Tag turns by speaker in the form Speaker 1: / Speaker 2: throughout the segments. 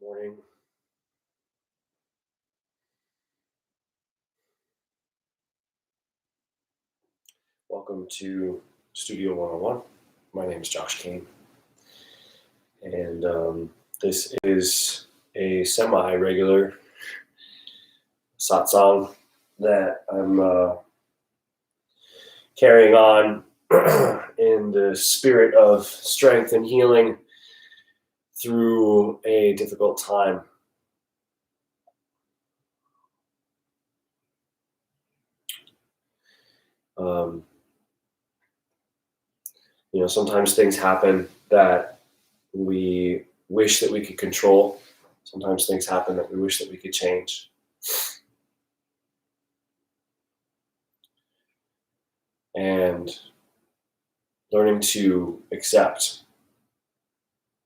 Speaker 1: Morning. Welcome to Studio 101. My name is Josh Kane, and this is a semi-regular satsang that I'm carrying on in the spirit of strength and healing through a difficult time. Sometimes things happen that we wish that we could control. Sometimes things happen that we wish that we could change. And learning to accept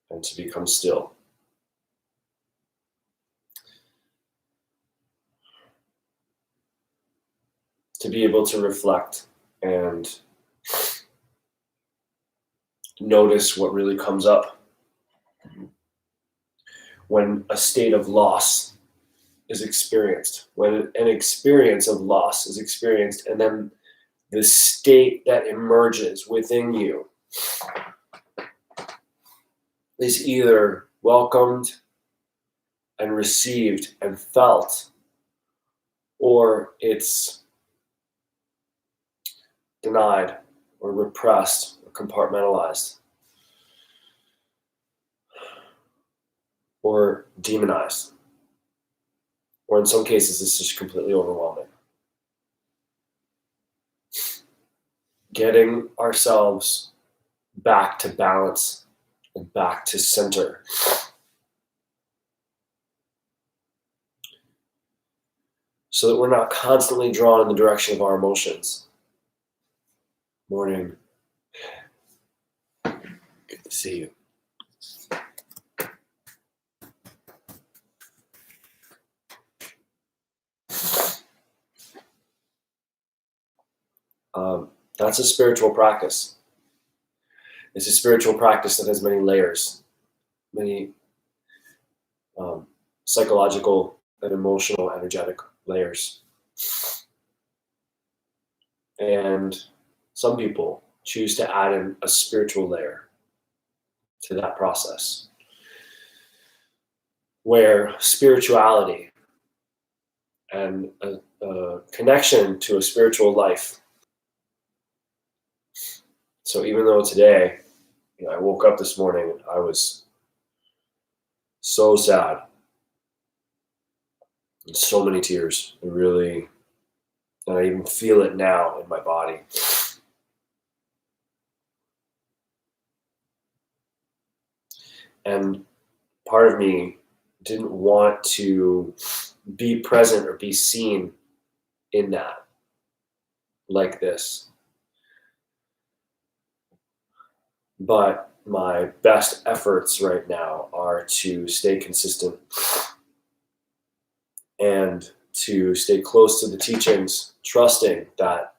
Speaker 1: and to become still. To be able to reflect and notice what really comes up when a state of loss is experienced, when an experience of loss is experienced, and then the state that emerges within you is either welcomed and received and felt, or it's denied or repressed or compartmentalized or demonized, or in some cases it's just completely overwhelming. Getting ourselves back to balance and back to center so that we're not constantly drawn in the direction of our emotions. Morning. Good to see you. That's a spiritual practice. It's a spiritual practice that has many layers, many psychological and emotional, energetic layers. And some people choose to add in a spiritual layer to that process, where spirituality and a connection to a spiritual life. So even though today, I woke up this morning and I was so sad, and so many tears. And I even feel it now in my body. And part of me didn't want to be present or be seen in that like this. But my best efforts right now are to stay consistent and to stay close to the teachings, trusting that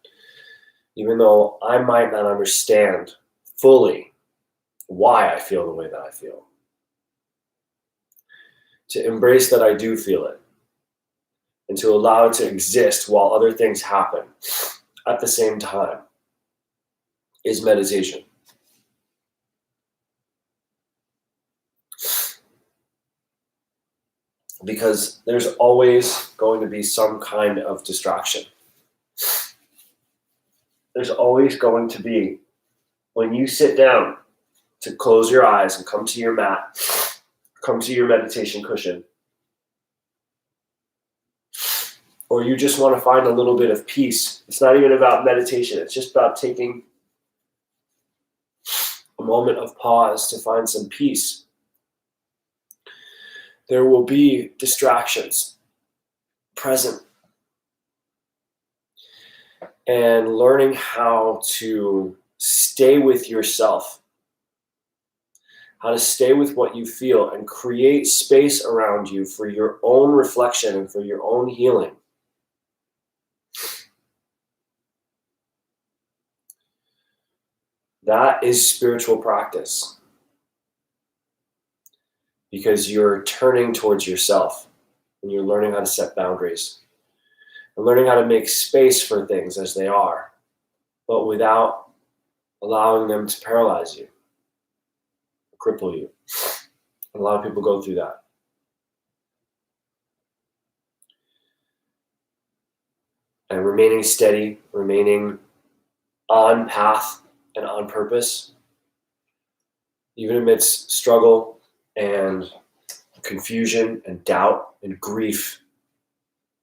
Speaker 1: even though I might not understand fully why I feel the way that I feel, to embrace that I do feel it and to allow it to exist while other things happen at the same time is meditation. Because there's always going to be some kind of distraction. There's always going to be, when you sit down to close your eyes and come to your mat, come to your meditation cushion, or you just want to find a little bit of peace. It's not even about meditation. It's just about taking a moment of pause to find some peace. There will be distractions present. And learning how to stay with yourself, how to stay with what you feel and create space around you for your own reflection and for your own healing. That is spiritual practice. because you're turning towards yourself and you're learning how to set boundaries and learning how to make space for things as they are, but without allowing them to paralyze you, cripple you. And a lot of people go through that. And remaining steady, remaining on path and on purpose, even amidst struggle and confusion and doubt and grief,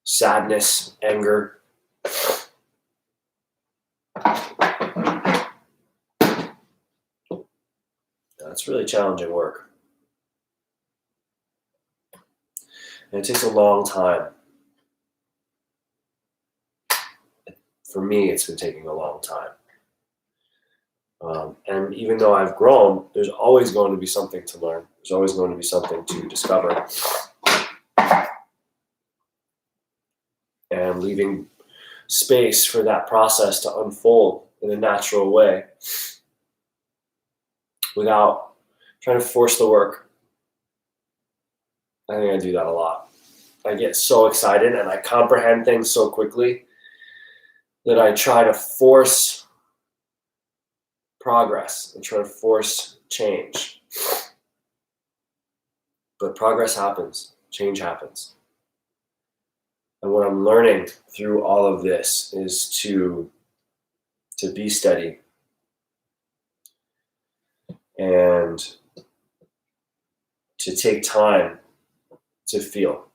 Speaker 1: sadness, anger. That's really challenging work. And it takes a long time. For me, it's been taking a long time. And even though I've grown, there's always going to be something to learn. There's always going to be something to discover. And leaving space for that process to unfold in a natural way without trying to force the work. I think I do that a lot. I get so excited and I comprehend things so quickly that I try to force progress and try to force change. But progress happens, change happens. And what I'm learning through all of this is to be steady and to take time to feel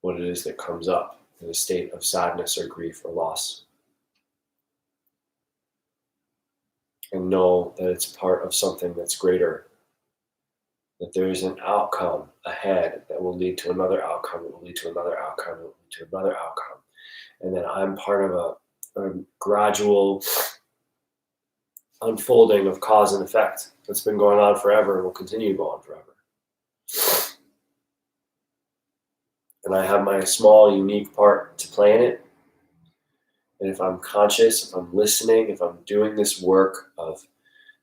Speaker 1: what it is that comes up in a state of sadness or grief or loss. And know that it's part of something that's greater, that there is an outcome ahead that will lead to another outcome, that will lead to another outcome, that will lead to another outcome. And that I'm part of a gradual unfolding of cause and effect that's been going on forever and will continue to go on forever. And I have my small, unique part to play in it. And if I'm conscious, if I'm listening, if I'm doing this work of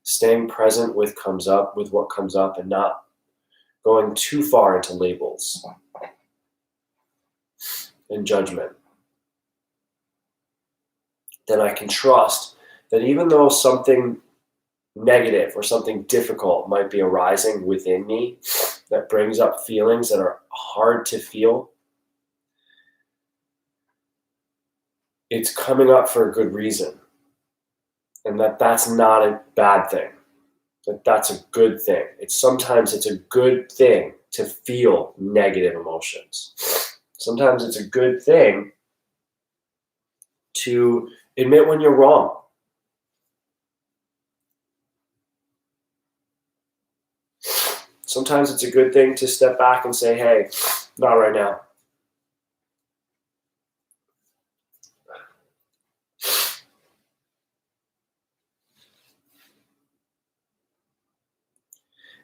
Speaker 1: staying present with what comes up and not going too far into labels and judgment, then I can trust that even though something negative or something difficult might be arising within me that brings up feelings that are hard to feel, it's coming up for a good reason. And that's not a bad thing. That's a good thing. Sometimes it's a good thing to feel negative emotions. Sometimes it's a good thing to admit when you're wrong. Sometimes it's a good thing to step back and say, hey, not right now.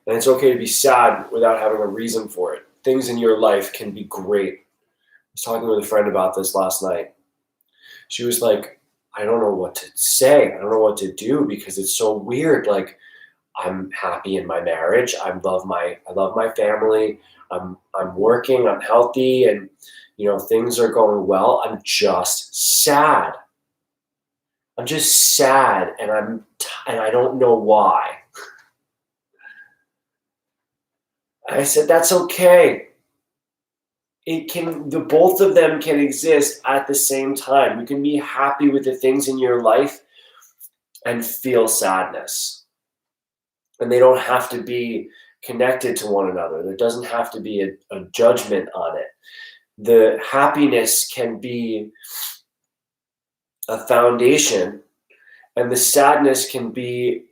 Speaker 1: And it's okay to be sad without having a reason for it. Things in your life can be great. I was talking with a friend about this last night. She was like, I don't know what to say. I don't know what to do because it's so weird. Like, I'm happy in my marriage. I love my family. I'm working. I'm healthy, and things are going well. I'm just sad. I'm just sad, and I don't know why. I said, that's okay. The both of them can exist at the same time. You can be happy with the things in your life and feel sadness. And they don't have to be connected to one another. There doesn't have to be a judgment on it. The happiness can be a foundation, and the sadness can be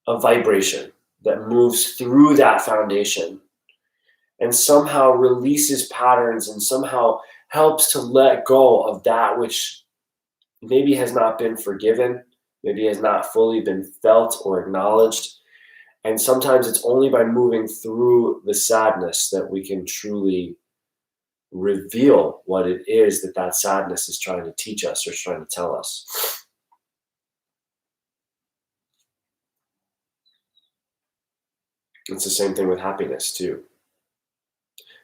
Speaker 1: a vibration that moves through that foundation and somehow releases patterns and somehow helps to let go of that which maybe has not been forgiven, maybe has not fully been felt or acknowledged. And sometimes it's only by moving through the sadness that we can truly reveal what it is that sadness is trying to teach us or trying to tell us. It's the same thing with happiness too.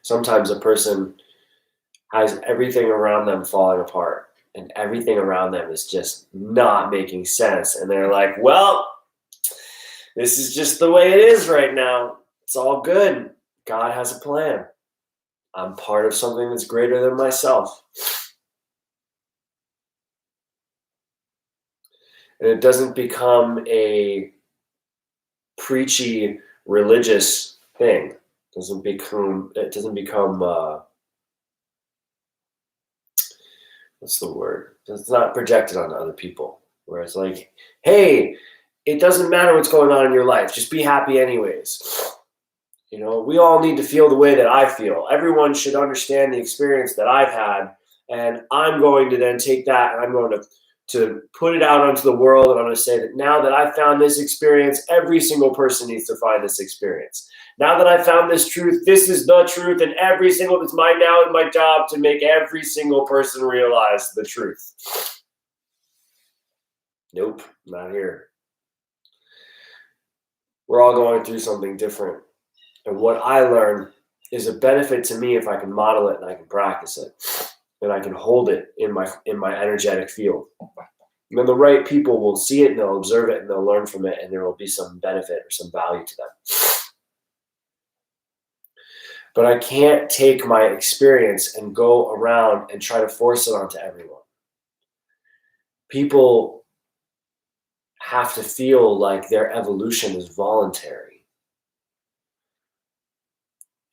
Speaker 1: Sometimes a person has everything around them falling apart and everything around them is just not making sense. And they're like, well, this is just the way it is right now. It's all good. God has a plan. I'm part of something that's greater than myself. And it doesn't become a preachy religious thing. It doesn't become what's the word? It's not projected onto other people. Where it's like, hey, it doesn't matter what's going on in your life. Just be happy anyways. You know, we all need to feel the way that I feel. Everyone should understand the experience that I've had. And I'm going to then take that and I'm going to put it out onto the world. And I'm going to say that now that I've found this experience, every single person needs to find this experience. Now that I've found this truth, this is the truth. And it's my job to make every single person realize the truth. Nope, not here. We're all going through something different. And what I learn is a benefit to me if I can model it and I can practice it. And I can hold it in my energetic field. And then the right people will see it and they'll observe it and they'll learn from it and there will be some benefit or some value to them. But I can't take my experience and go around and try to force it onto everyone. People have to feel like their evolution is voluntary.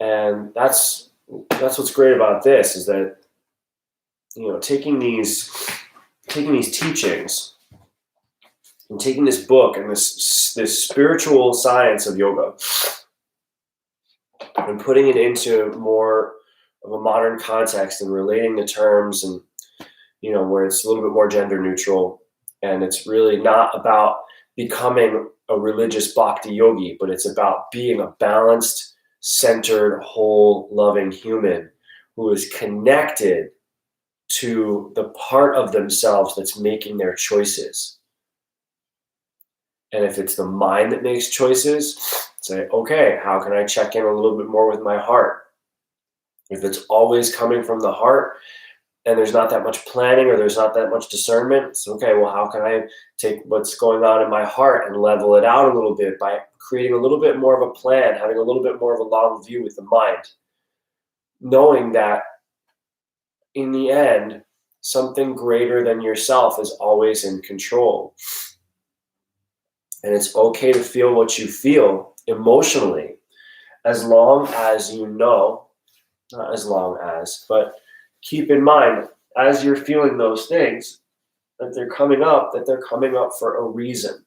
Speaker 1: And that's what's great about this is that, you know, taking these teachings and taking this book and this spiritual science of yoga and putting it into more of a modern context and relating the terms and, you know, where it's a little bit more gender neutral and it's really not about becoming a religious bhakti yogi, but it's about being a balanced, centered, whole, loving human who is connected to the part of themselves that's making their choices. And if it's the mind that makes choices, say, okay, how can I check in a little bit more with my heart? If it's always coming from the heart and there's not that much planning or there's not that much discernment, it's okay, well, how can I take what's going on in my heart and level it out a little bit by creating a little bit more of a plan, having a little bit more of a long view with the mind, knowing that in the end, something greater than yourself is always in control. And it's okay to feel what you feel emotionally, as long as you know, not as long as, but keep in mind, as you're feeling those things, that they're coming up for a reason.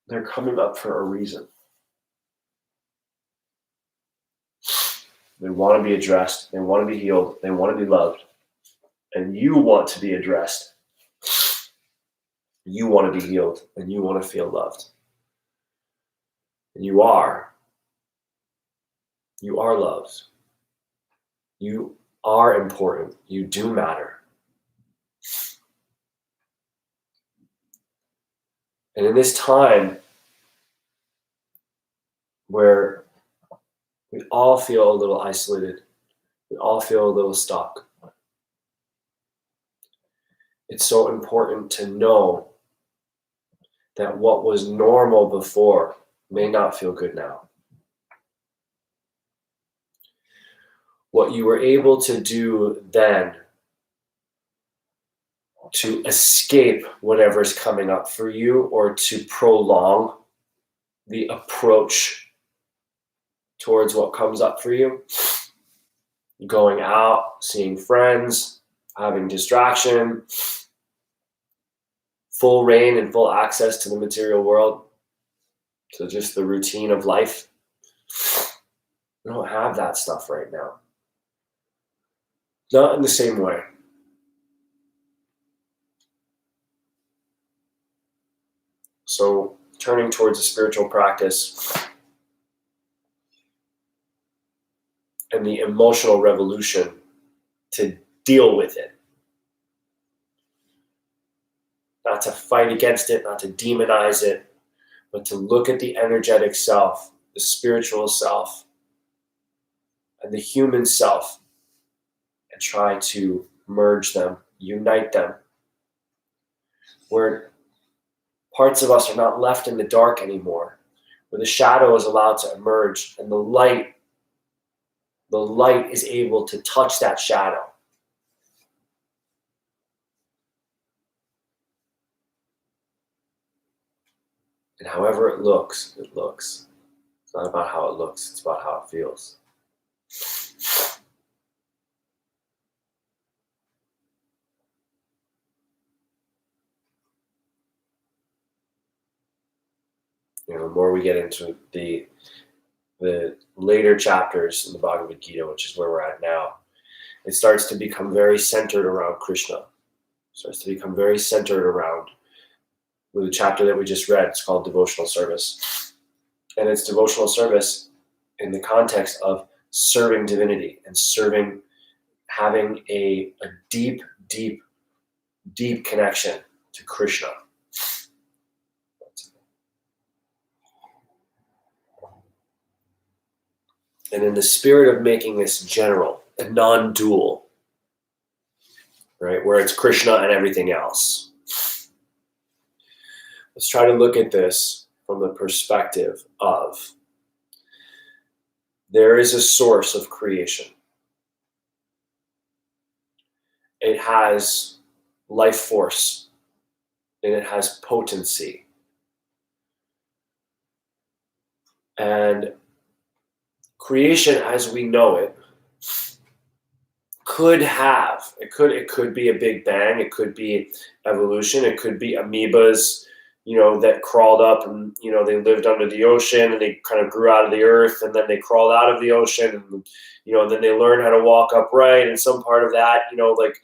Speaker 1: They're coming up for a reason. They want to be addressed. They want to be healed. They want to be loved. And you want to be addressed. You want to be healed. And you want to feel loved. And you are. You are loved. You are important. You do matter. And in this time where we all feel a little isolated, we all feel a little stuck, it's so important to know that what was normal before may not feel good now. What you were able to do then to escape whatever's coming up for you or to prolong the approach towards what comes up for you, going out, seeing friends, having distraction, full reign and full access to the material world, to just the routine of life. We don't have that stuff right now. Not in the same way. So turning towards a spiritual practice and the emotional revolution to deal with it. Not to fight against it, not to demonize it, but to look at the energetic self, the spiritual self, and the human self, and try to merge them, unite them, where parts of us are not left in the dark anymore, where the shadow is allowed to emerge and the light is able to touch that shadow. And however it looks, it looks. It's not about how it looks, it's about how it feels. The more we get into the later chapters in the Bhagavad Gita, which is where we're at now, it starts to become very centered around Krishna. It starts to become very centered around the chapter that we just read. It's called Devotional Service. And it's devotional service in the context of serving divinity and serving, having a deep, deep, deep connection to Krishna. And in the spirit of making this general and non-dual, right, where it's Krishna and everything else, let's try to look at this from the perspective of there is a source of creation. It has life force and it has potency. And creation as we know it it could be a big bang, it could be evolution, it could be amoebas, that crawled up and, they lived under the ocean and they kind of grew out of the earth and then they crawled out of the ocean and, then they learned how to walk upright, and some part of that, like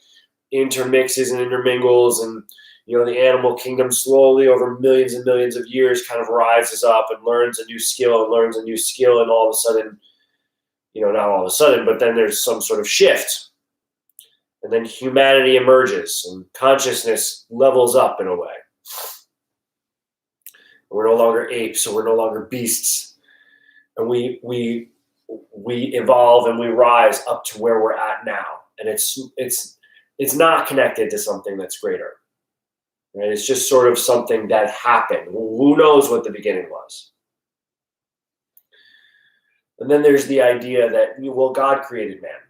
Speaker 1: intermixes and intermingles, and, the animal kingdom slowly over millions and millions of years kind of rises up and learns a new skill, and all of a sudden, not all of a sudden, but then there's some sort of shift. And then humanity emerges and consciousness levels up in a way. We're no longer apes, or we're no longer beasts. And we evolve and we rise up to where we're at now. And it's not connected to something that's greater. Right? It's just sort of something that happened. Who knows what the beginning was? And then there's the idea that, God created man.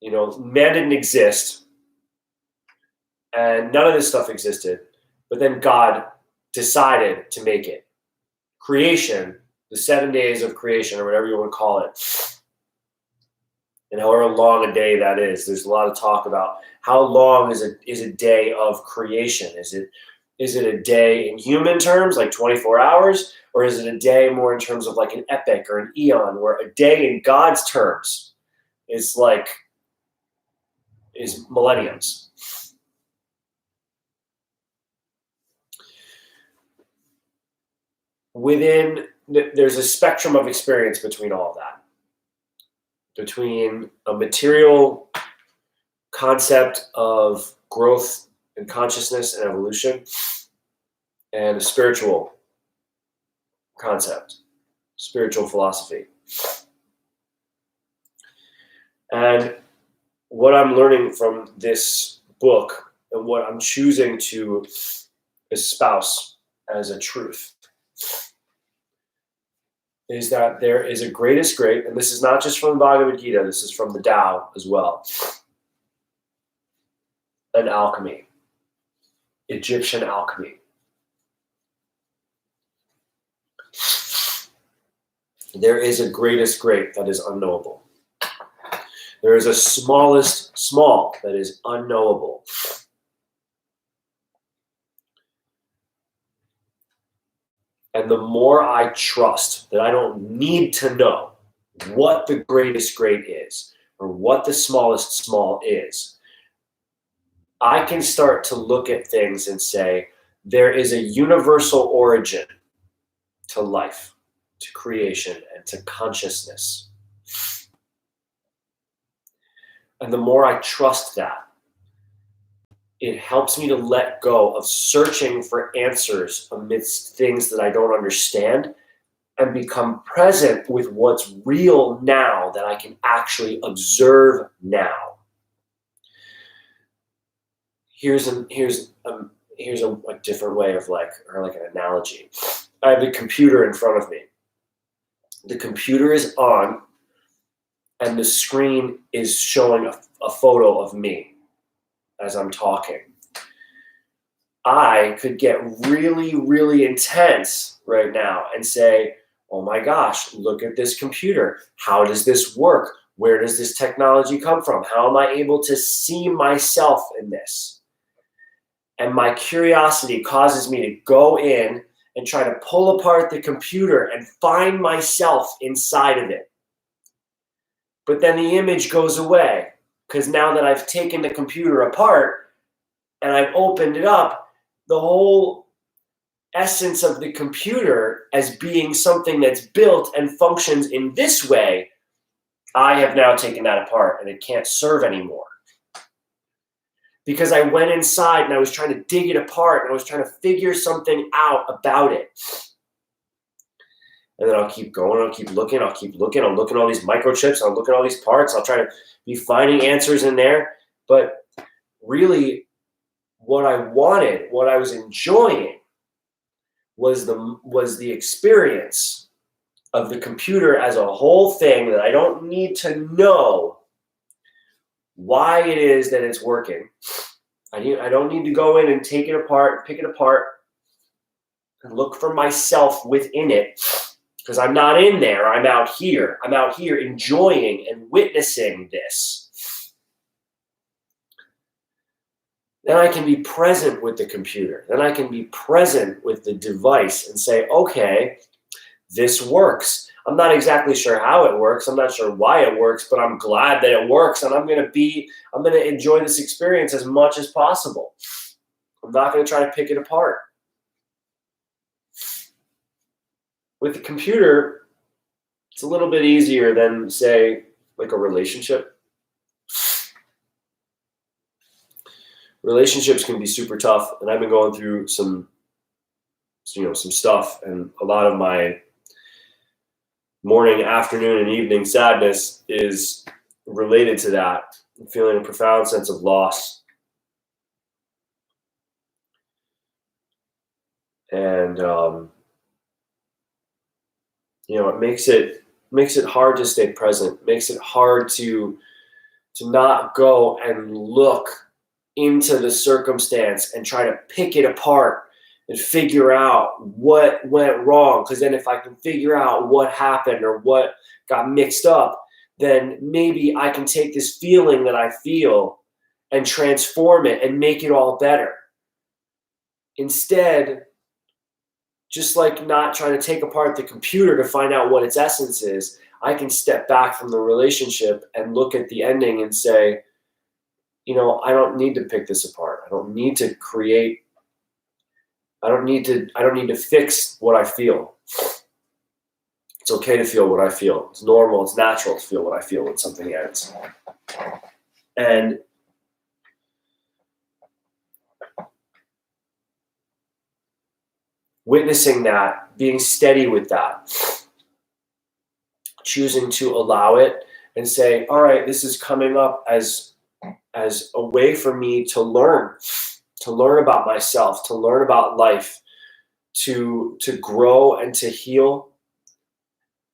Speaker 1: Man didn't exist, and none of this stuff existed, but then God decided to make it. Creation, the 7 days of creation, or whatever you want to call it, and however long a day that is. There's a lot of talk about how long is a day of creation. Is it a day in human terms, like 24 hours, or is it a day more in terms of like an epic or an eon, where a day in God's terms is millenniums? There's a spectrum of experience between all of that. Between a material concept of growth and consciousness and evolution, and a spiritual concept, spiritual philosophy. And what I'm learning from this book, and what I'm choosing to espouse as a truth, is that there is a greatest great, and this is not just from the Bhagavad Gita, this is from the Tao as well, an alchemy, Egyptian alchemy. There is a greatest great that is unknowable. There is a smallest small that is unknowable. And the more I trust that I don't need to know what the greatest great is, or what the smallest small is, I can start to look at things and say, there is a universal origin to life, to creation, and to consciousness. And the more I trust that, it helps me to let go of searching for answers amidst things that I don't understand and become present with what's real now that I can actually observe now. Here's a different way of an analogy. I have the computer in front of me. The computer is on, and the screen is showing a photo of me as I'm talking. I could get really, really intense right now and say, oh my gosh, look at this computer. How does this work? Where does this technology come from? How am I able to see myself in this? And my curiosity causes me to go in and try to pull apart the computer and find myself inside of it. But then the image goes away, because now that I've taken the computer apart and I've opened it up, the whole essence of the computer as being something that's built and functions in this way, I have now taken that apart and it can't serve anymore. Because I went inside and I was trying to dig it apart and I was trying to figure something out about it. And then I'll keep going, I'll keep looking, I'll look at all these microchips, I'll look at all these parts, I'll try to be finding answers in there. But really, what I wanted, what I was enjoying was the experience of the computer as a whole thing, that I don't need to know why it is that it's working. I don't need to go in and take it apart, pick it apart, and look for myself within it, because I'm not in there. I'm out here. I'm out here enjoying and witnessing this. Then I can be present with the computer. Then I can be present with the device and say, okay, this works. I'm not exactly sure how it works. I'm not sure why it works, but I'm glad that it works, and I'm going to enjoy this experience as much as possible. I'm not going to try to pick it apart. With the computer, it's a little bit easier than, say, like a relationship. Relationships can be super tough, and I've been going through some stuff, and a lot of my morning, afternoon, and evening sadness is related to that. I'm feeling a profound sense of loss. And it makes it hard to stay present. Makes it hard to not go and look into the circumstance and try to pick it apart and figure out what went wrong. Because then if I can figure out what happened or what got mixed up, then maybe I can take this feeling that I feel and transform it and make it all better. Instead, just like not trying to take apart the computer to find out what its essence is, I can step back from the relationship and look at the ending and say, I don't need to pick this apart. I don't need to create. I don't need to fix what I feel. It's okay to feel what I feel. It's normal, it's natural to feel what I feel when something ends. And witnessing that, being steady with that, choosing to allow it and say, all right, this is coming up as a way for me to learn about myself, to learn about life, to grow and to heal.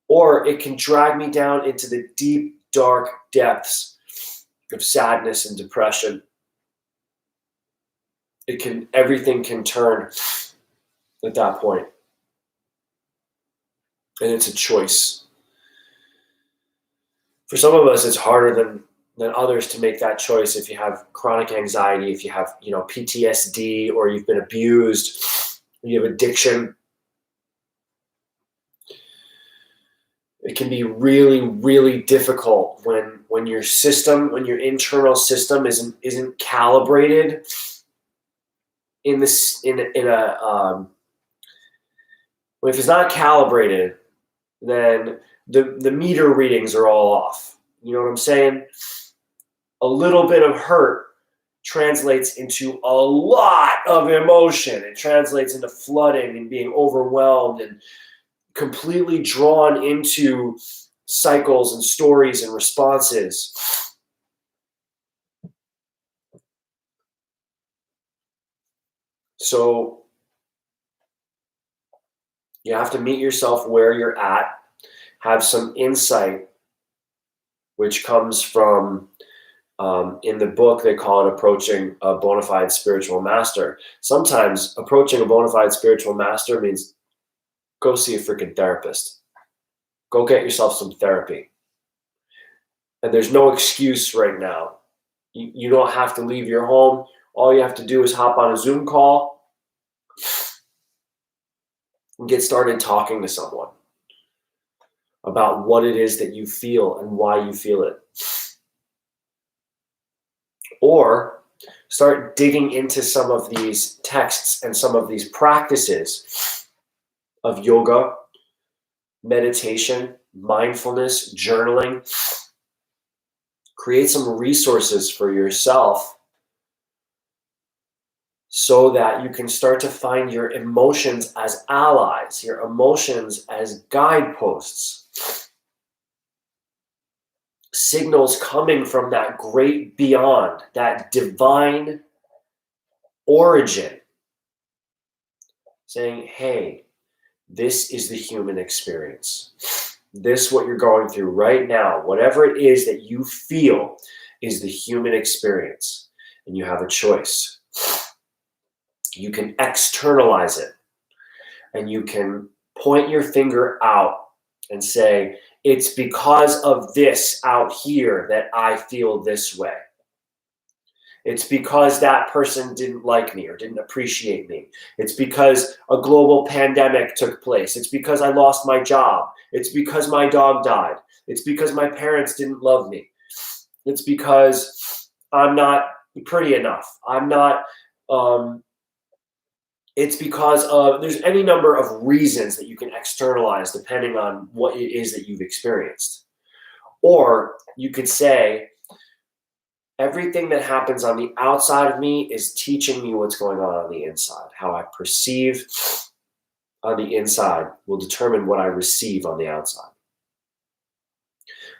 Speaker 1: Or it can drag me down into the deep, dark depths of sadness and depression. Everything can turn at that point. And it's a choice. For some of us, it's harder than others to make that choice. If you have chronic anxiety, if you have, PTSD, or you've been abused, or you have addiction, it can be really, really difficult when your internal system isn't calibrated if it's not calibrated, then the meter readings are all off. You know what I'm saying? A little bit of hurt translates into a lot of emotion. It translates into flooding and being overwhelmed and completely drawn into cycles and stories and responses. So you have to meet yourself where you're at, have some insight, which comes from, in the book, they call it approaching a bona fide spiritual master. Sometimes approaching a bona fide spiritual master means go see a freaking therapist. Go get yourself some therapy. And there's no excuse right now. You don't have to leave your home. All you have to do is hop on a Zoom call and get started talking to someone about what it is that you feel and why you feel it. Or start digging into some of these texts and some of these practices of yoga, meditation, mindfulness, journaling. Create some resources for yourself so that you can start to find your emotions as allies, your emotions as guideposts, signals coming from that great beyond, that divine origin, saying, hey, this is the human experience. This, what you're going through right now, whatever it is that you feel, is the human experience. And you have a choice. You can externalize it. And you can point your finger out and say, it's because of this out here that I feel this way. It's because that person didn't like me or didn't appreciate me. It's because a global pandemic took place. It's because I lost my job. It's because my dog died. It's because my parents didn't love me. It's because I'm not pretty enough. I'm not, it's because of, there's any number of reasons that you can externalize depending on what it is that you've experienced. Or you could say, everything that happens on the outside of me is teaching me what's going on the inside. How I perceive on the inside will determine what I receive on the outside.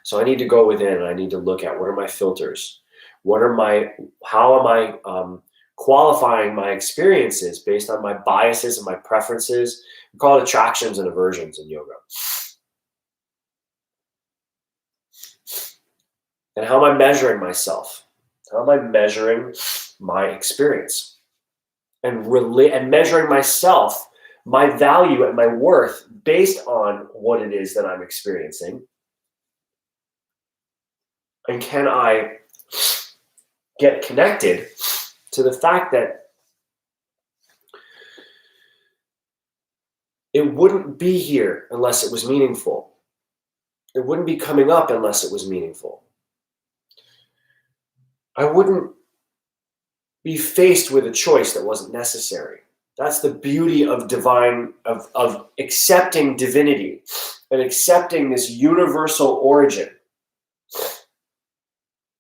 Speaker 1: So I need to go within and I need to look at what are my filters? How am I qualifying my experiences based on my biases and my preferences? We call it attractions and aversions in yoga. And how am I measuring myself? How am I measuring my experience? And measuring myself, my value and my worth based on what it is that I'm experiencing. And can I get connected to the fact that it wouldn't be here unless it was meaningful. It wouldn't be coming up unless it was meaningful. I wouldn't be faced with a choice that wasn't necessary. That's the beauty of divine, of accepting divinity and accepting this universal origin.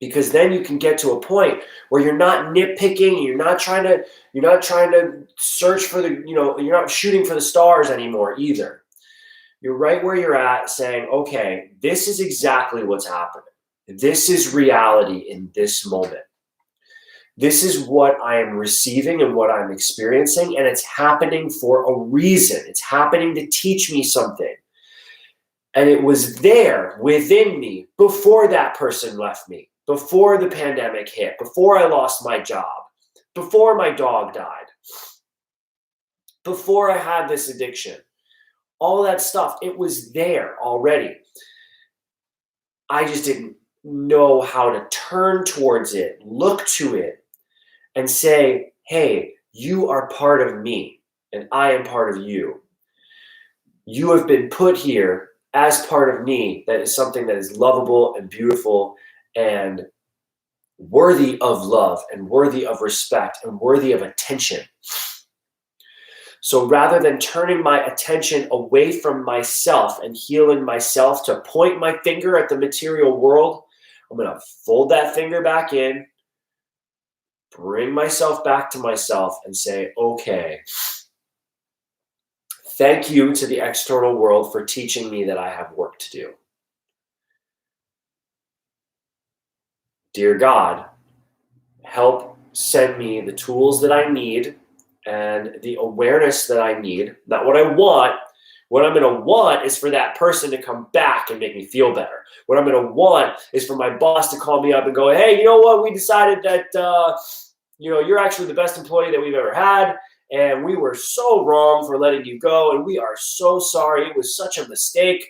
Speaker 1: Because then you can get to a point where you're not nitpicking, you're not trying to search for the, you're not shooting for the stars anymore either. You're right where you're at saying, okay, this is exactly what's happening. This is reality in this moment. This is what I am receiving and what I'm experiencing, and it's happening for a reason. It's happening to teach me something. And it was there within me before that person left me, before the pandemic hit, before I lost my job, before my dog died, before I had this addiction. All that stuff, it was there already. I just didn't know how to turn towards it, look to it, and say, hey, you are part of me, and I am part of you. You have been put here as part of me. That is something that is lovable and beautiful and worthy of love and worthy of respect and worthy of attention. So rather than turning my attention away from myself and healing myself to point my finger at the material world, I'm going to fold that finger back in bring myself back to myself and say, okay, thank you to the external world for teaching me that I have work to do. Dear God, help send me the tools that I need and the awareness that I need, not what I want. What I'm going to want is for that person to come back and make me feel better. What I'm going to want is for my boss to call me up and go, hey, you know what? We decided that, you're actually the best employee that we've ever had. And we were so wrong for letting you go. And we are so sorry. It was such a mistake.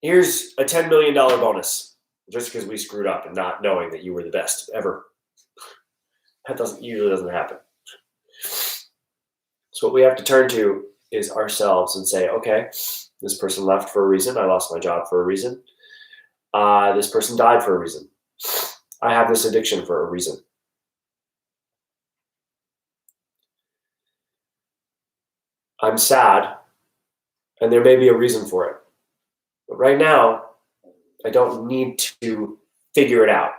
Speaker 1: Here's a $10 million bonus just because we screwed up and not knowing that you were the best ever. That usually doesn't happen. So what we have to turn to is ourselves and say, okay, this person left for a reason. I lost my job for a reason. This person died for a reason. I have this addiction for a reason. I'm sad, and there may be a reason for it. But right now, I don't need to figure it out.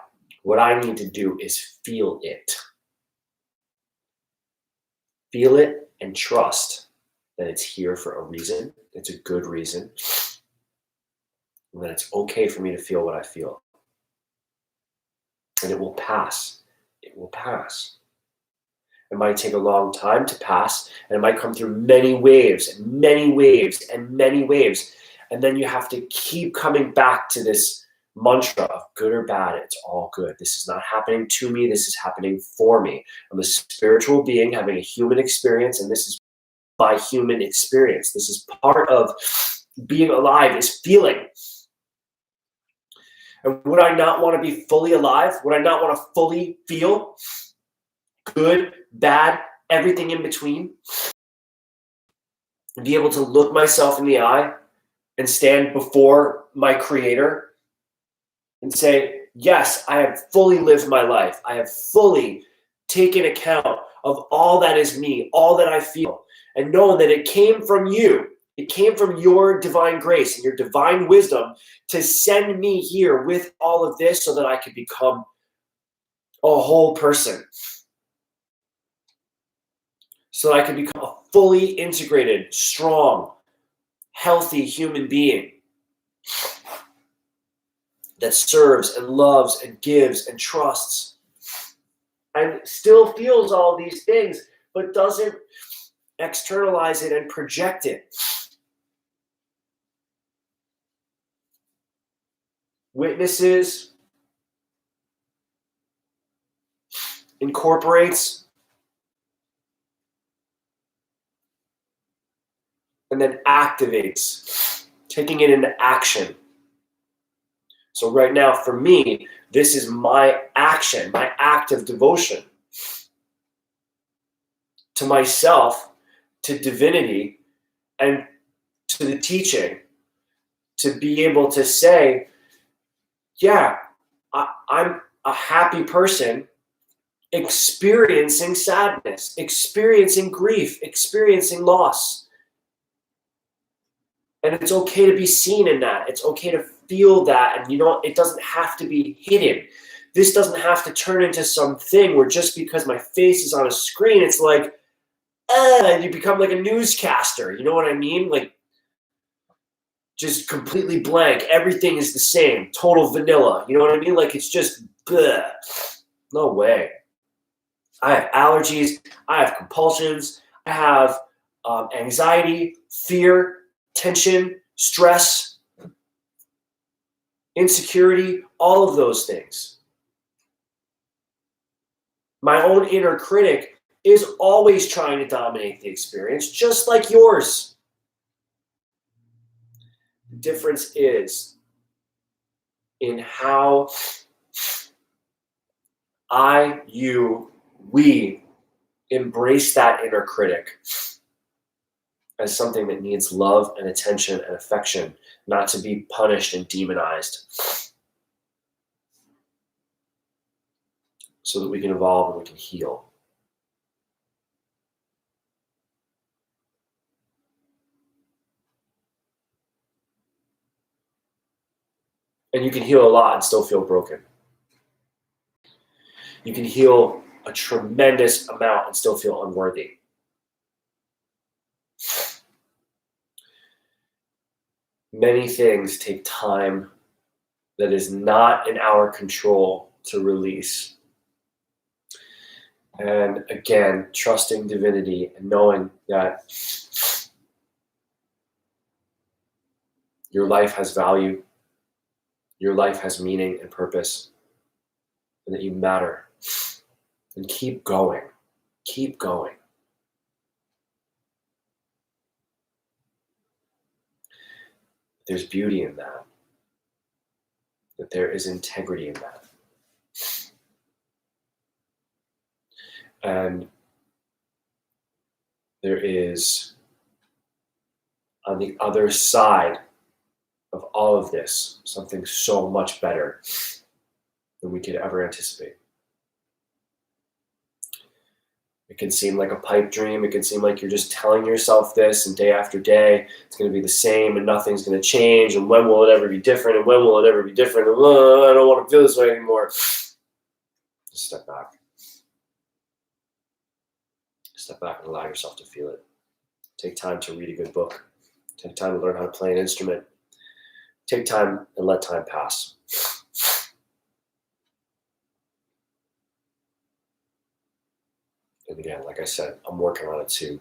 Speaker 1: What I need to do is feel it. Feel it and trust that it's here for a reason. It's a good reason. And that it's okay for me to feel what I feel. And it will pass. It will pass. It might take a long time to pass, and it might come through many waves and many waves and many waves. And then you have to keep coming back to this mantra of good or bad, it's all good. This is not happening to me. This is happening for me. I'm a spiritual being having a human experience, and this is my human experience. This is part of being alive, is feeling. And would I not want to be fully alive? Would I not want to fully feel good, bad, everything in between? And be able to look myself in the eye and stand before my Creator and say, yes, I have fully lived my life. I have fully taken account of all that is me, all that I feel, and know that it came from you. It came from your divine grace and your divine wisdom to send me here with all of this so that I could become a whole person. So that I could become a fully integrated, strong, healthy human being that serves and loves and gives and trusts and still feels all these things, but doesn't externalize it and project it. Witnesses, incorporates, and then activates, taking it into action. So right now, for me, this is my action, my act of devotion to myself, to divinity, and to the teaching, to be able to say, yeah, I'm a happy person experiencing sadness, experiencing grief, experiencing loss. And it's okay to be seen in that. It's okay to feel that. And it doesn't have to be hidden. This doesn't have to turn into something where just because my face is on a screen, it's like, you become like a newscaster. You know what I mean? Like, just completely blank. Everything is the same. Total vanilla. You know what I mean? Like, it's just, bleh. No way. I have allergies. I have compulsions. I have anxiety, fear, tension, stress, insecurity, all of those things. My own inner critic is always trying to dominate the experience, just like yours. The difference is in how we embrace that inner critic as something that needs love and attention and affection, not to be punished and demonized, so that we can evolve and we can heal. And you can heal a lot and still feel broken. You can heal a tremendous amount and still feel unworthy. Many things take time that is not in our control to release. And again, trusting divinity and knowing that your life has value, your life has meaning and purpose, and that you matter. And keep going. Keep going. There's beauty in that. That there is integrity in that. And there is, on the other side of all of this, something so much better than we could ever anticipate. It can seem like a pipe dream. It can seem like you're just telling yourself this, and day after day, it's going to be the same and nothing's going to change. And when will it ever be different? And when will it ever be different? And I don't want to feel this way anymore. Just step back. Step back and allow yourself to feel it. Take time to read a good book. Take time to learn how to play an instrument. Take time and let time pass. And again, like I said, I'm working on it too.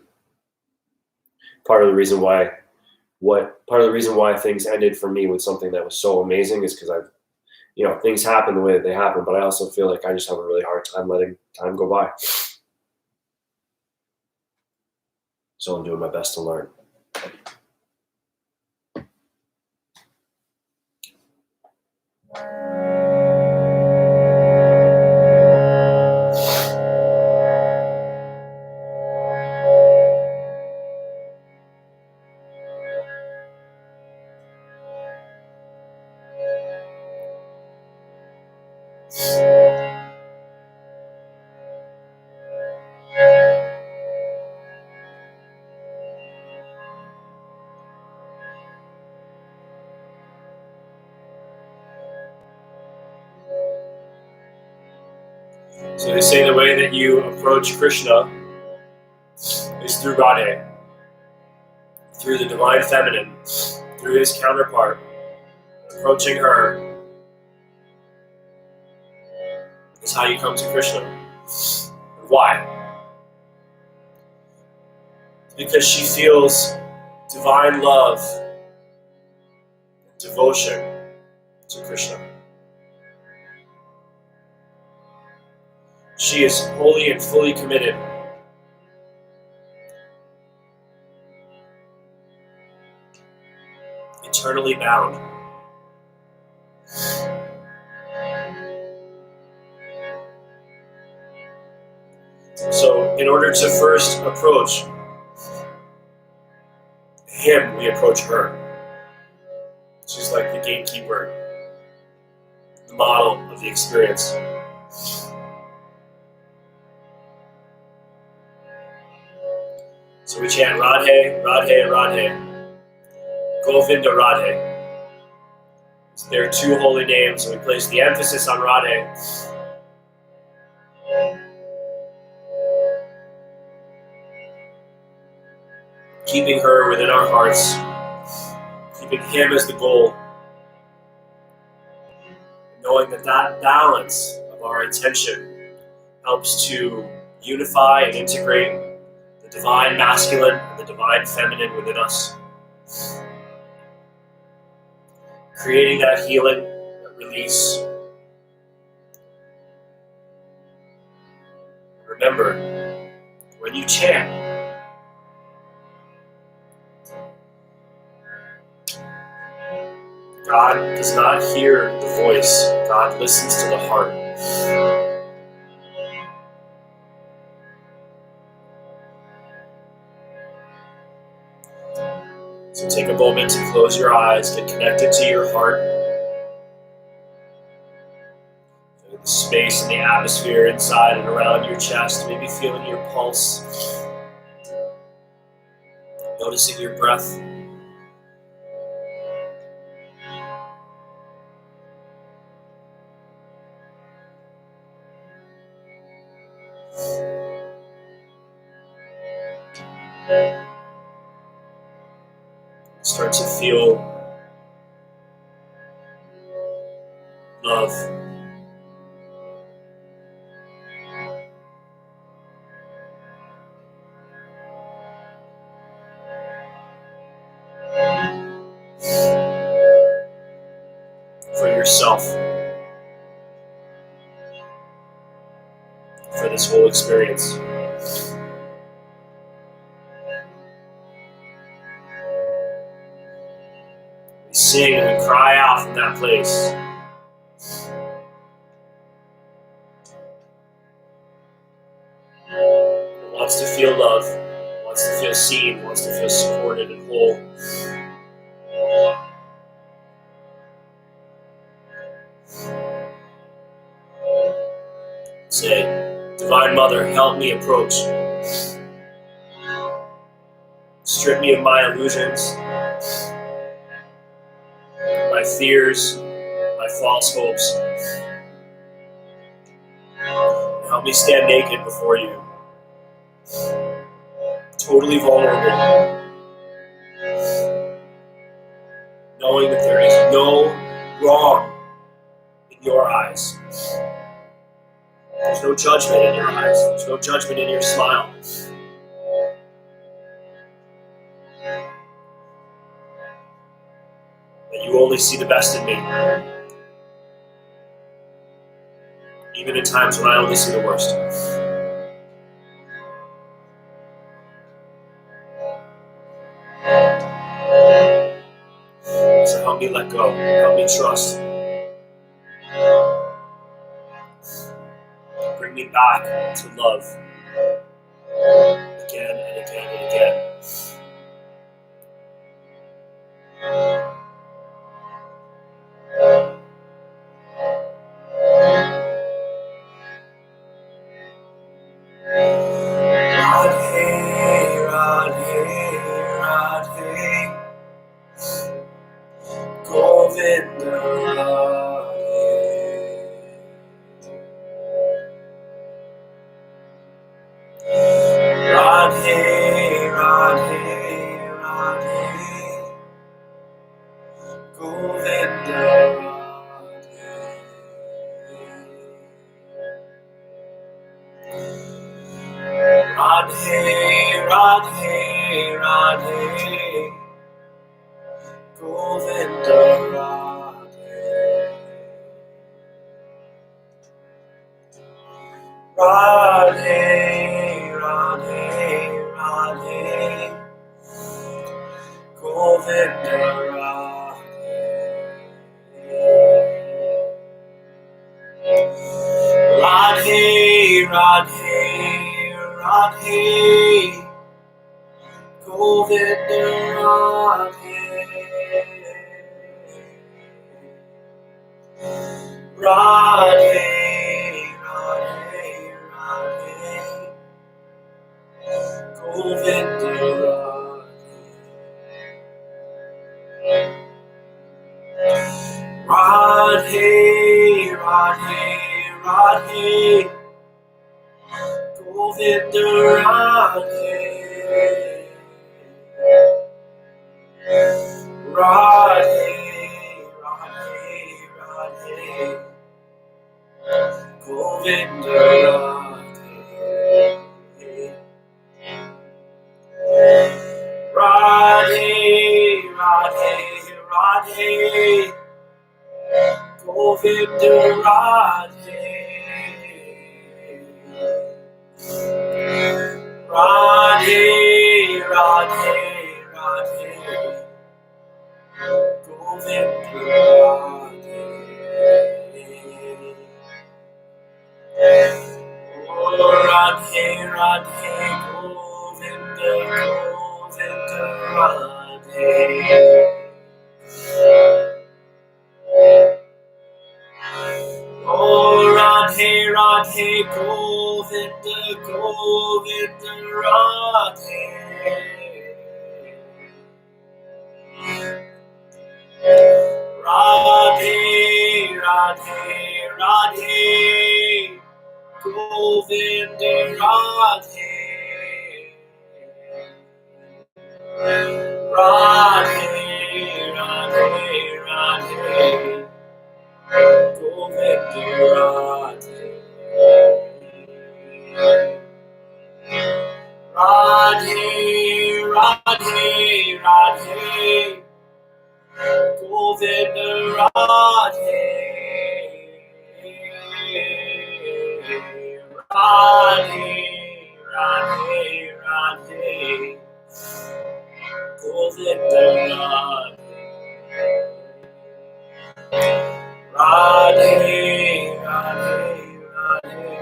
Speaker 1: Part of the reason why things ended for me with something that was so amazing is because things happen the way that they happen, but I also feel like I just have a really hard time letting time go by. So I'm doing my best to learn. So they say the way that you approach Krishna is through Radhe, through the divine feminine, through his counterpart. Approaching her is how you come to Krishna. Why? Because she feels divine love and devotion to Krishna. She is wholly and fully committed. Eternally bound. So, in order to first approach him, we approach her. She's like the gatekeeper, the model of the experience. So we chant Radhe, Radhe, Radhe, Govinda Radhe. So there are two holy names, and we place the emphasis on Radhe. Keeping her within our hearts, keeping him as the goal. Knowing that that balance of our attention helps to unify and integrate the divine masculine and the divine feminine within us. Creating that healing, that release. Remember, when you chant, God does not hear the voice. God listens to the heart. So take a moment to close your eyes, get connected to your heart. Feel the space and the atmosphere inside and around your chest, maybe feeling your pulse. Noticing your breath. Start to feel love. For yourself. For this whole experience. We sing and we cry out from that place. It wants to feel love, wants to feel seen, wants to feel supported and whole. Say, Divine Mother, help me approach. Strip me of my illusions, my fears, my false hopes. Help me stand naked before you, totally vulnerable, knowing that there is no wrong in your eyes. There's no judgment in your eyes. There's no judgment in your smile. And you only see the best in me. Even in times when I only see the worst. So help me let go. Help me trust. Bring me back to love. Again and again and again. Radhe, Radhe, Radhe, Govinda, Radhe, Radhe, Radhe, Govinda. Radhe, Radhe, Radhe, Govinda, Radhe. Radhe, Radhe, Radhe, Govinda, Radhe. Radhe, Radhe, Radhe, Govinda, Radhe. Radhe, Radhe, Radhe, Govinda, Radhe. Radhe, Radhe, Radhe, Govinda, Radhe. Radhe, Radhe, Radhe, Govinda, Radhe. Radhe, Radhe, Radhe, Govinda, Radhe. Radhe, Radhe, Radhe, Govinda, Radhe. Oh, Radhe, Radhe, Govinda, Govinda, Radhe. Oh, Radhe, Radhe, Govinda, Govinda, Radhe. Radhe, Radhe, Radhe, Govinda, Radhe. Govinda Radhe, Radhe, Radhe, Govinda Radhe, Radhe, Radhe,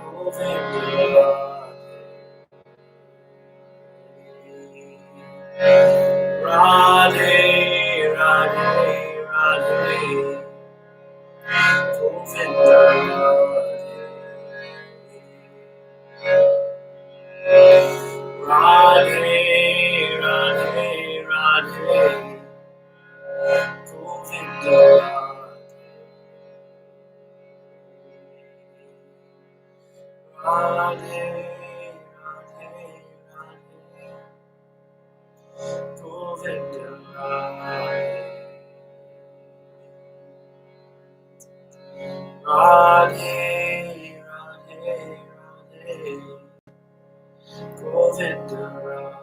Speaker 1: Govinda Radhe, Radhe, Radhe, Govinda Radhe, Radhe, Radhe, Govinda Radhe, Radhe, Radhe, Govinda Radhe.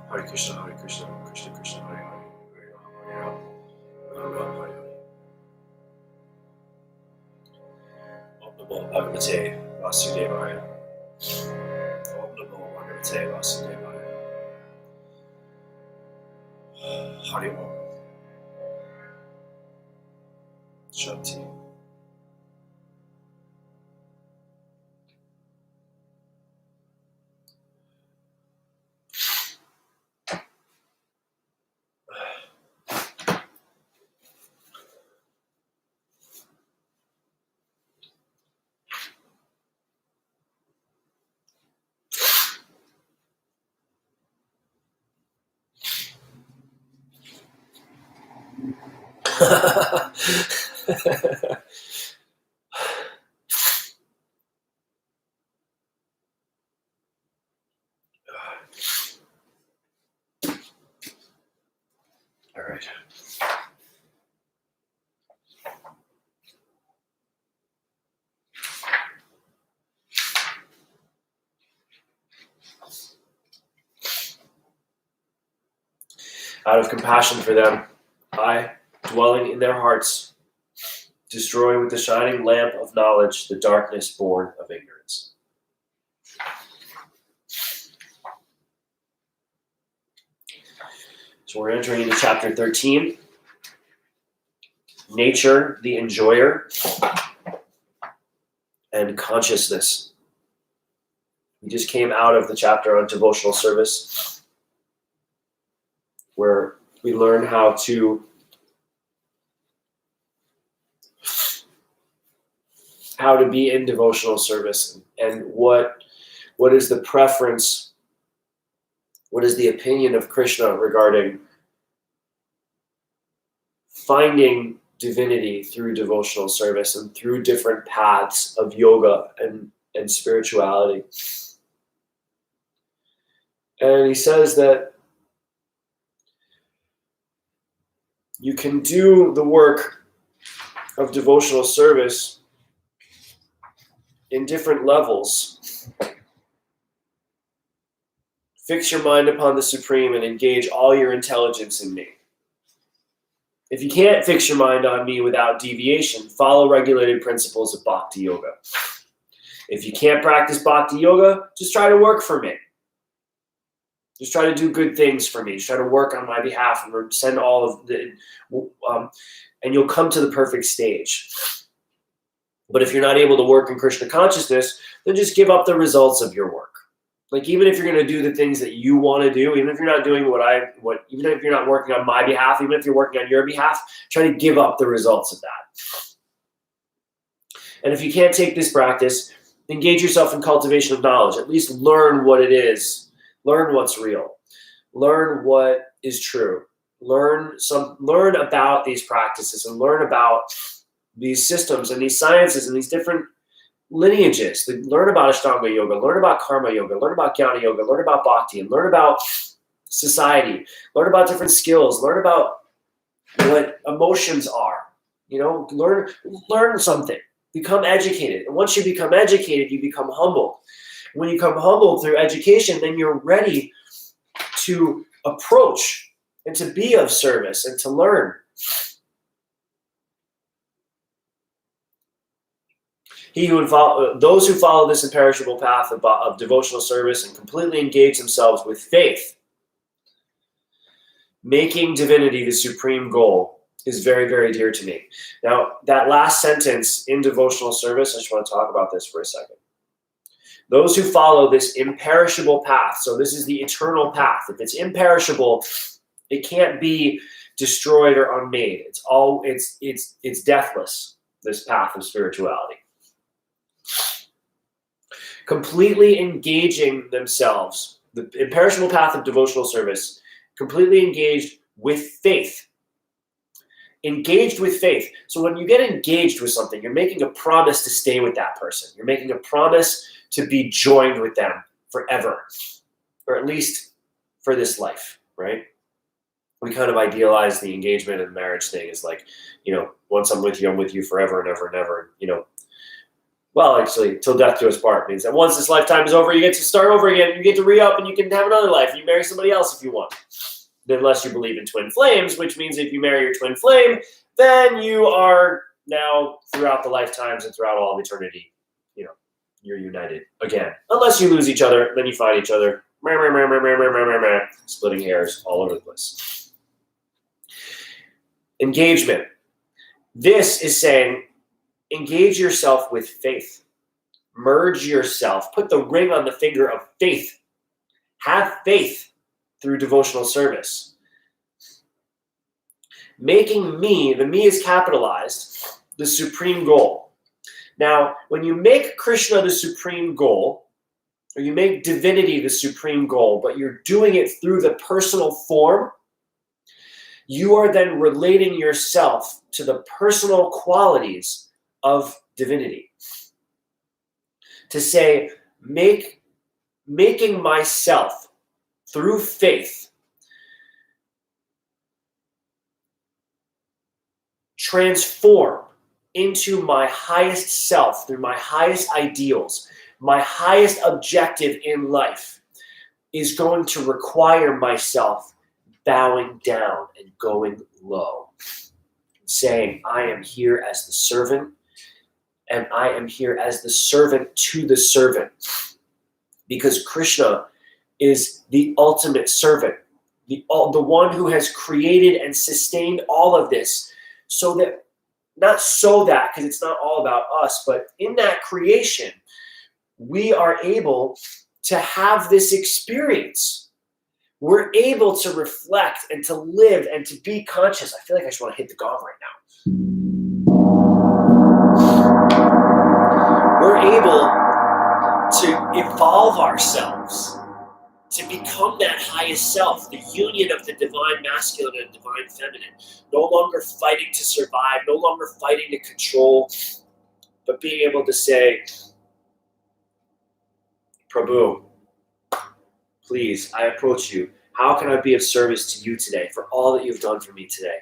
Speaker 1: Hare Krishna, Krishna Krishna, Hare Hare, Hare Ram, Hare Ram, Ram Ram, Hare Hare. Om Namo Bhagavate Vasudevaya. Om Namo Bhagavate Vasudevaya. Hare Om. Shanti. All right. Out of compassion for them, I, dwelling in their hearts, destroy with the shining lamp of knowledge the darkness born of ignorance. So we're entering into chapter 13. Nature, the enjoyer, and consciousness. We just came out of the chapter on devotional service, where we learn how to be in devotional service and what is the preference, what is the opinion of Krishna regarding finding divinity through devotional service and through different paths of yoga and spirituality. And he says that you can do the work of devotional service in different levels. Fix your mind upon the Supreme and engage all your intelligence in me. If you can't fix your mind on me without deviation, follow regulated principles of Bhakti Yoga. If you can't practice Bhakti Yoga, just try to work for me. Just try to do good things for me. Just try to work on my behalf and send all of the, and you'll come to the perfect stage. But if you're not able to work in Krishna consciousness, then just give up the results of your work. Like, even if you're going to do the things that you want to do, even if you're not doing even if you're not working on my behalf, even if you're working on your behalf, try to give up the results of that. And if you can't take this practice, engage yourself in cultivation of knowledge. At least learn what it is. Learn what's real. Learn what is true. Learn about these practices and learn about these systems and these sciences and these different lineages. Learn about Ashtanga Yoga, learn about Karma Yoga, learn about Jnana Yoga, learn about Bhakti, and learn about society. Learn about different skills. Learn about what emotions are. Learn something. Become educated. And once you become educated, you become humbled. When you become humbled through education, then you're ready to approach and to be of service and to learn. Those who follow this imperishable path of devotional service and completely engage themselves with faith, making divinity the supreme goal, is very, very dear to me. Now, that last sentence in devotional service, I just want to talk about this for a second. Those who follow this imperishable path, so this is the eternal path. If it's imperishable, it can't be destroyed or unmade. It's deathless, this path of spirituality. Completely engaging themselves, the imperishable path of devotional service, completely engaged with faith. Engaged with faith. So when you get engaged with something, you're making a promise to stay with that person. You're making a promise to be joined with them forever, or at least for this life, right? We kind of idealize the engagement and marriage thing as like, once I'm with you forever and ever and ever, Well, actually, till death do us part means that once this lifetime is over, you get to start over again. You get to re-up and you can have another life. You marry somebody else if you want. Unless you believe in twin flames, which means if you marry your twin flame, then you are now throughout the lifetimes and throughout all of eternity, you're united again. Unless you lose each other, then you find each other. Splitting hairs all over the place. Engagement. This is saying, engage yourself with faith. Merge yourself. Put the ring on the finger of faith. Have faith through devotional service. Making me, the me is capitalized, the supreme goal. Now, when you make Krishna the supreme goal, or you make divinity the supreme goal, but you're doing it through the personal form, you are then relating yourself to the personal qualities of divinity. To say, making myself through faith transform into my highest self through my highest ideals, my highest objective in life is going to require myself bowing down and going low, saying, I am here as the servant, and I am here as the servant to the servant. Because Krishna is the ultimate servant, the one who has created and sustained all of this, because it's not all about us, but in that creation, we are able to have this experience. We're able to reflect and to live and to be conscious. I feel like I just want to hit the gong right now. We're able to evolve ourselves to become that highest self, the union of the divine masculine and divine feminine. No longer fighting to survive, no longer fighting to control, but being able to say, Prabhu, please, I approach you. How can I be of service to you today for all that you've done for me today?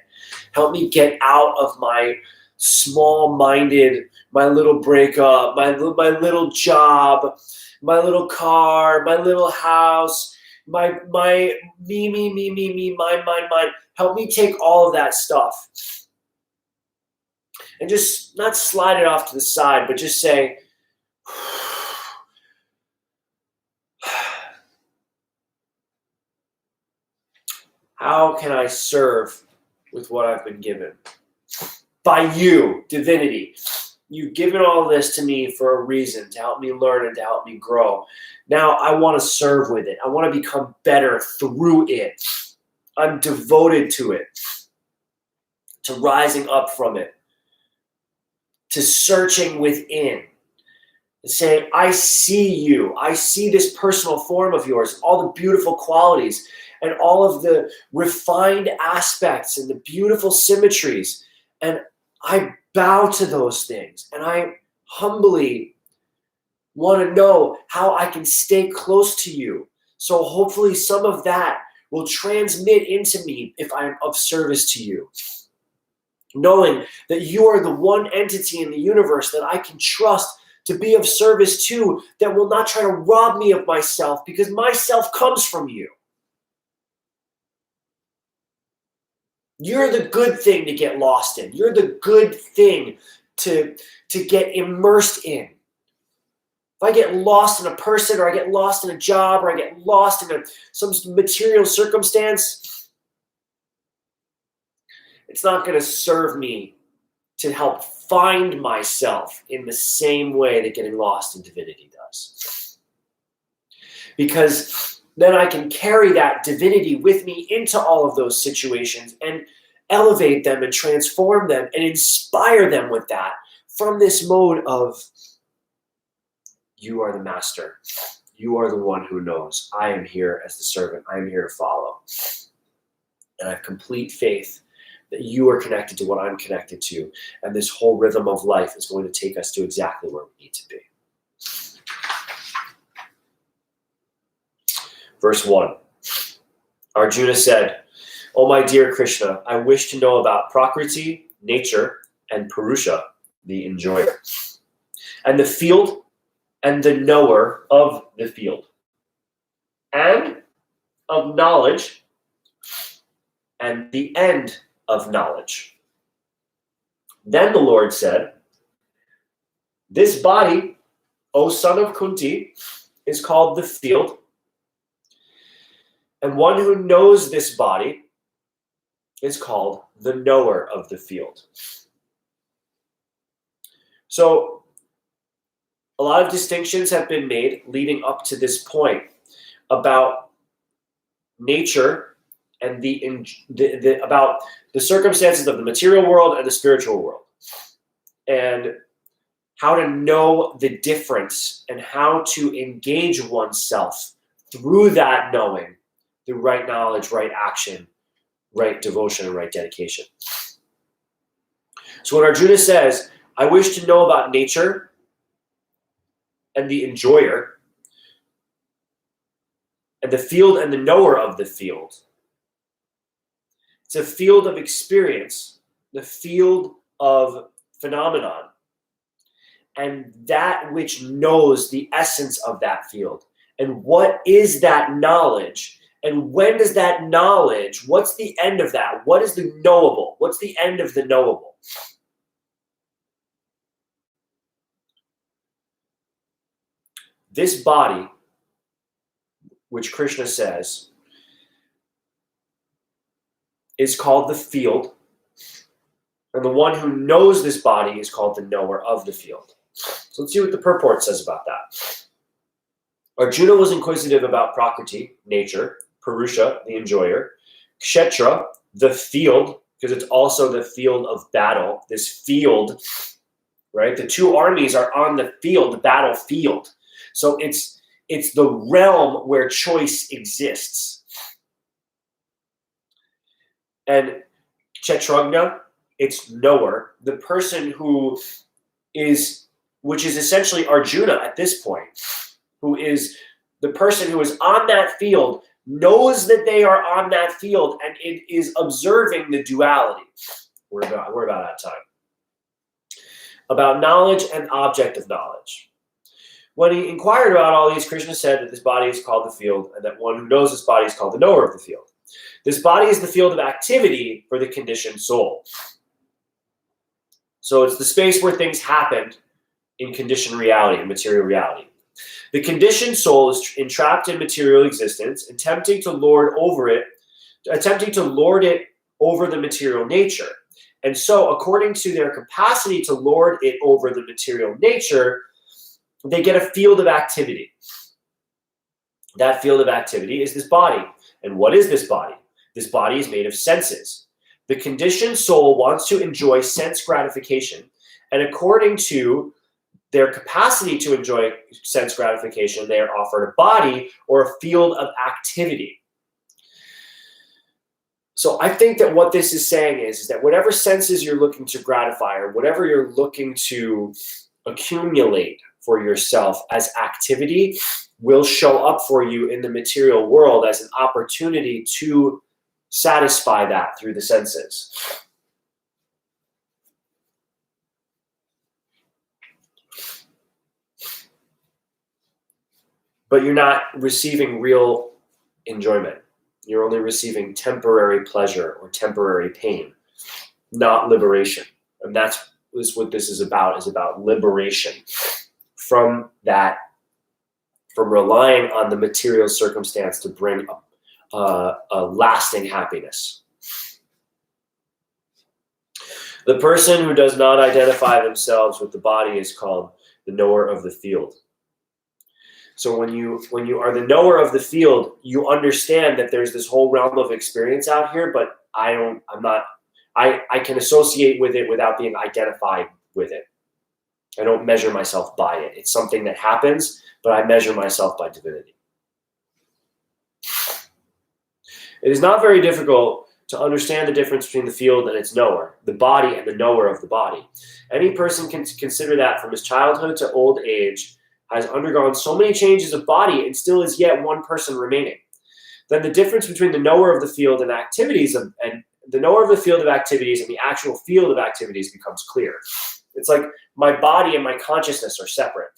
Speaker 1: Help me get out of my small-minded, my little breakup, my little job, my little car, my little house, my me, mine. Help me take all of that stuff and just not slide it off to the side, but just say, how can I serve with what I've been given? By you, divinity. You've given all this to me for a reason, to help me learn and to help me grow. Now I want to serve with it. I want to become better through it. I'm devoted to it, to rising up from it, to searching within, and saying, I see you. I see this personal form of yours, all the beautiful qualities and all of the refined aspects and the beautiful symmetries. And I bow to those things, and I humbly want to know how I can stay close to you. So hopefully some of that will transmit into me if I'm of service to you. Knowing that you are the one entity in the universe that I can trust to be of service to, that will not try to rob me of myself, because myself comes from you. You're the good thing to get lost in. You're the good thing to get immersed in. If I get lost in a person, or I get lost in a job, or I get lost in some material circumstance, it's not going to serve me to help find myself in the same way that getting lost in divinity does. Because then I can carry that divinity with me into all of those situations and elevate them and transform them and inspire them with that from this mode of, you are the master. You are the one who knows. I am here as the servant. I am here to follow. And I have complete faith that you are connected to what I'm connected to. And this whole rhythm of life is going to take us to exactly where we need to be. Verse 1. Arjuna said, "O my dear Krishna, I wish to know about Prakriti, nature, and Purusha, the enjoyer, and the field and the knower of the field, and of knowledge and the end of knowledge." Then the Lord said, "This body, O son of Kunti, is called the field, and one who knows this body is called the knower of the field." So a lot of distinctions have been made leading up to this point about nature and about the circumstances of the material world and the spiritual world, and how to know the difference and how to engage oneself through that knowing, through right knowledge, right action, right devotion, and right dedication. So when Arjuna says, "I wish to know about nature and the enjoyer, and the field and the knower of the field," it's a field of experience, the field of phenomenon, and that which knows the essence of that field. And what is that knowledge? And when does that knowledge, what's the end of that? What is the knowable? What's the end of the knowable? This body, which Krishna says, is called the field, and the one who knows this body is called the knower of the field. So let's see what the purport says about that. Arjuna was inquisitive about Prakriti, nature, Purusha, the enjoyer, Kshetra, the field, because it's also the field of battle. This field, right? The two armies are on the field, the battlefield. So it's the realm where choice exists. And Kshetragna, it's knower, the person who is, which is essentially Arjuna at this point, who is the person who is on that field, knows that they are on that field, and it is observing the duality. We're about out of time. About knowledge and object of knowledge. When he inquired about all these, Krishna said that this body is called the field, and that one who knows this body is called the knower of the field. This body is the field of activity for the conditioned soul. So it's the space where things happen in conditioned reality, in material reality. The conditioned soul is entrapped in material existence, attempting to lord it over the material nature. And so, according to their capacity to lord it over the material nature, they get a field of activity. That field of activity is this body. And what is this body? This body is made of senses. The conditioned soul wants to enjoy sense gratification, and according to their capacity to enjoy sense gratification, they are offered a body or a field of activity. So I think that what this is saying is that whatever senses you're looking to gratify, or whatever you're looking to accumulate for yourself as activity, will show up for you in the material world as an opportunity to satisfy that through the senses. But you're not receiving real enjoyment. You're only receiving temporary pleasure or temporary pain, not liberation. And that's what this is about liberation from that, from relying on the material circumstance to bring a lasting happiness. The person who does not identify themselves with the body is called the knower of the field. So when you are the knower of the field, you understand that there's this whole realm of experience out here, but I can associate with it without being identified with it. I don't measure myself by it. It's something that happens, but I measure myself by divinity. It is not very difficult to understand the difference between the field and its knower, the body and the knower of the body. Any person can consider that from his childhood to old age has undergone so many changes of body and still is yet one person remaining. Then the difference between the knower of the field and activities and the knower of the field of activities and the actual field of activities becomes clear. It's like my body and my consciousness are separate.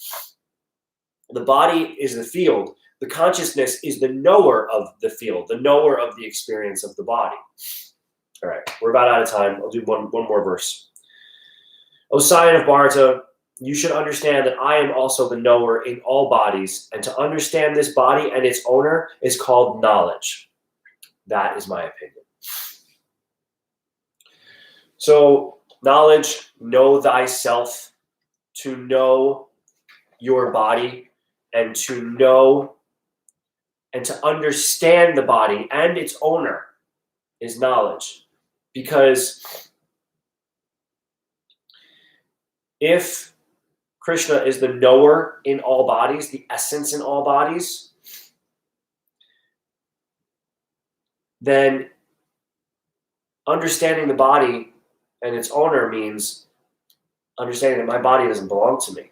Speaker 1: The body is the field. The consciousness is the knower of the field, the knower of the experience of the body. All right, we're about out of time. I'll do one more verse. O scion of Bharata, you should understand that I am also the knower in all bodies, and to understand this body and its owner is called knowledge. That is my opinion. So, knowledge, know thyself, to know your body, and to know and to understand the body and its owner is knowledge. Because if Krishna is the knower in all bodies, the essence in all bodies, then understanding the body and its owner means understanding that my body doesn't belong to me.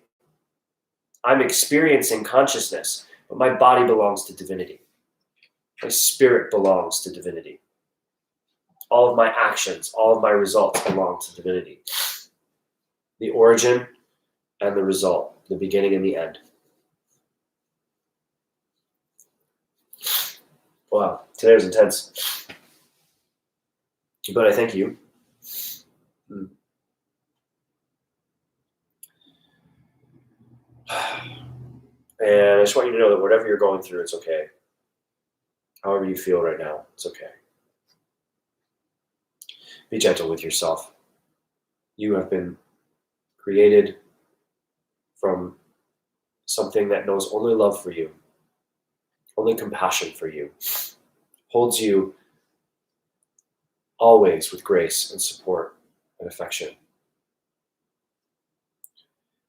Speaker 1: I'm experiencing consciousness, but my body belongs to divinity. My spirit belongs to divinity. All of my actions, all of my results belong to divinity. The origin and the result, the beginning and the end. Wow, today was intense. But I thank you. And I just want you to know that whatever you're going through, it's okay. However you feel right now, it's okay. Be gentle with yourself. You have been created from something that knows only love for you, only compassion for you, holds you always with grace and support and affection.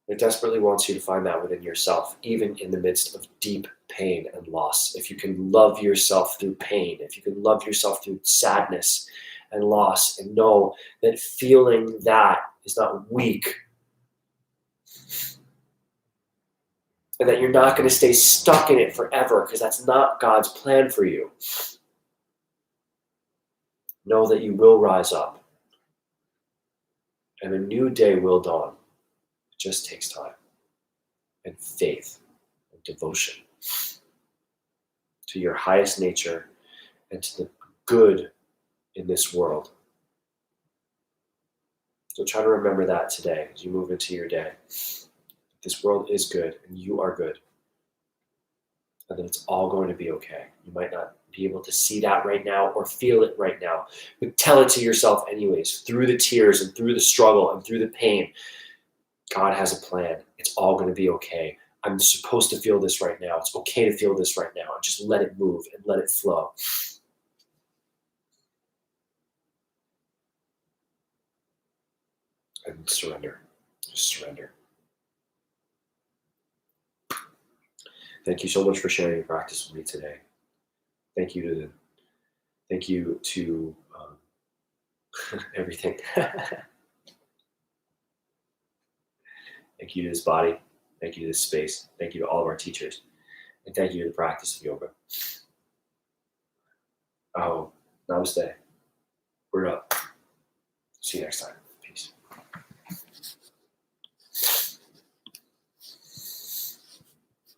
Speaker 1: It desperately wants you to find that within yourself, even in the midst of deep pain and loss. If you can love yourself through pain, if you can love yourself through sadness and loss, and know that feeling that is not weak, and that you're not going to stay stuck in it forever, because that's not God's plan for you. Know that you will rise up and a new day will dawn. It just takes time and faith and devotion to your highest nature and to the good in this world. So try to remember that today as you move into your day. This world is good and you are good. And that it's all going to be okay. You might not be able to see that right now or feel it right now, but tell it to yourself anyways, through the tears and through the struggle and through the pain. God has a plan. It's all going to be okay. I'm supposed to feel this right now. It's okay to feel this right now. And just let it move and let it flow. And surrender. Just surrender. Thank you so much for sharing your practice with me today. Thank you to everything. Thank you to this body. Thank you to this space. Thank you to all of our teachers. And thank you to the practice of yoga. Oh, namaste. We're up. See you next time.